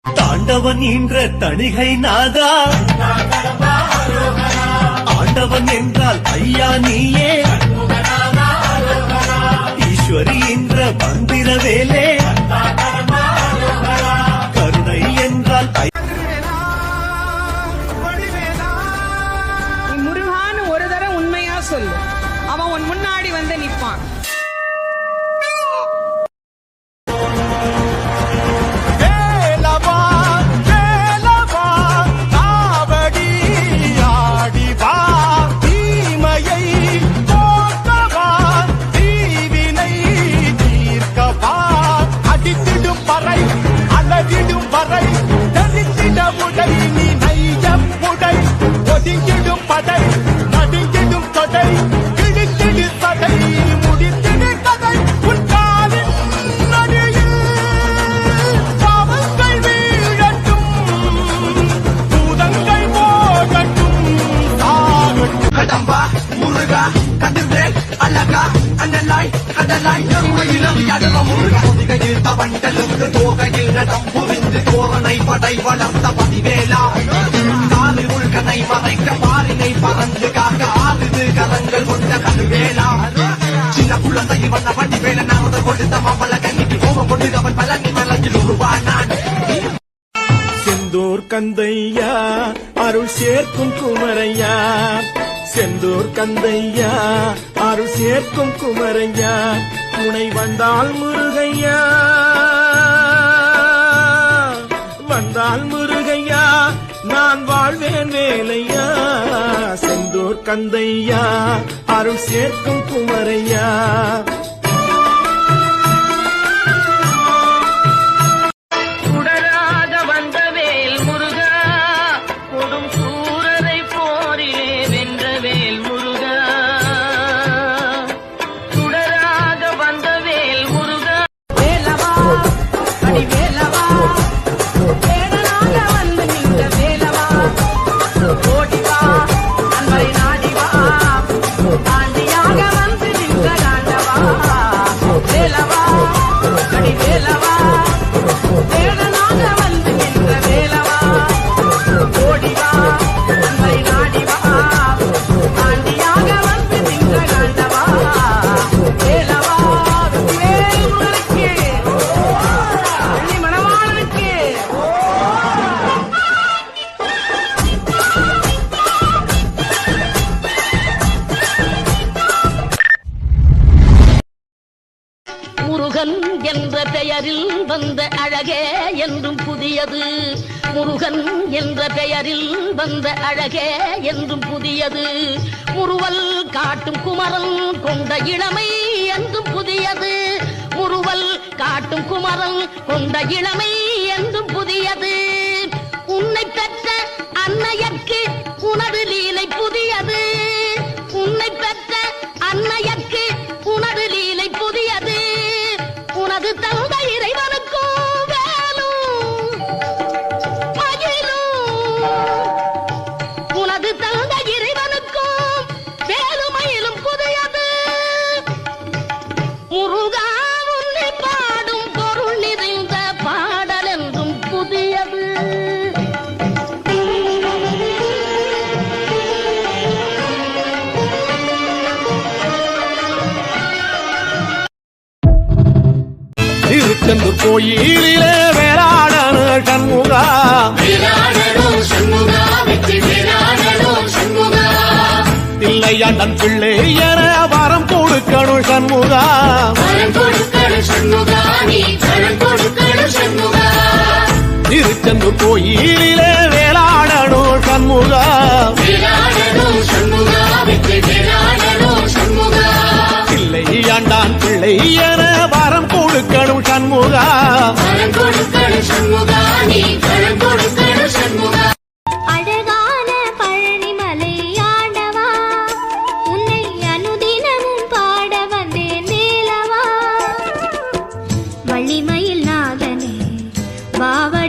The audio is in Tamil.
தாண்டவன் என்ற தணிகை நாதா, ஆண்டவன் என்றால் ஐயா நீயே, ஈஸ்வரி என்ற மந்திரவேலே, கருணை என்றால் முருகான்னு ஒரு தடவை உண்மையா சொல்லு, அவன் உன் முன்னாடி வந்து நிற்பான். தோரணை படை வளர்த்த பதிவேலா, காலு உள்கனை மறைக்க பாரினை பறந்து காக்க ஆறுது கரங்கள் கொண்ட கருவேலா, சின்ன குழந்தை வண்ண வடிவேல நாமத கொடுத்த மாமல்ல கண்ணிக்கு கோபம் கொண்டு அவன் பழனி மலையில் உருவானான். செந்தூர் கந்தையா அருள் சேர்க்கும் குமரையா, செந்தூர் கந்தையா அருள் சேர்க்கும் குமரையா, துணை வந்தால் முருகையா, வந்தால் முருகையா நான் வாழ்வேன் வேலையா, செந்தூர் கந்தையா அருள் சேர்க்கும் குமரையா. முருகன் என்ற பெயரில் வந்த அழகே என்றும் புதியது, முருகன் என்ற பெயரில் வந்த அழகே என்றும் புதியது, முறுவல் காட்டும் குமரன் கொண்ட இளமை என்றும் புதியது, முறுவல் காட்டும் குமரன் கொண்ட இளமை என்றும் புதியது, உன்னை பெற்ற அன்னையர்க்கு உனது லீலை புதியது, உன்னை பெற்ற அன்னையர்க்கு உனது லீலை புதியது, உனது தந்த இறைவனுக்கும் வேலும் மயிலும், உனது தந்த இறைவனுக்கும் வேலுமயிலும் புதியது, முருகா உன்னை பாடும் பொருள் நிறைந்த பாடல் என்றும் புதியது. திருச்செந்தூர் கோயிலிலே வேளாடனு சண்முகா, தில்லையாண்டன் பிள்ளை என வரம் கொடுக்கணும் சண்முகா, திருச்செந்தூர் கோயிலிலே வேளாடனு சண்முகா, தில்லையாண்டான் பிள்ளை என வரம் கொடுக்கணும் சண்முகா. அழகான பழனிமலை ஆண்டவா, உன்னை அனுதினமும் பாட வந்தேன் வேலவா, வள்ளிமயில் நாதனே பாவ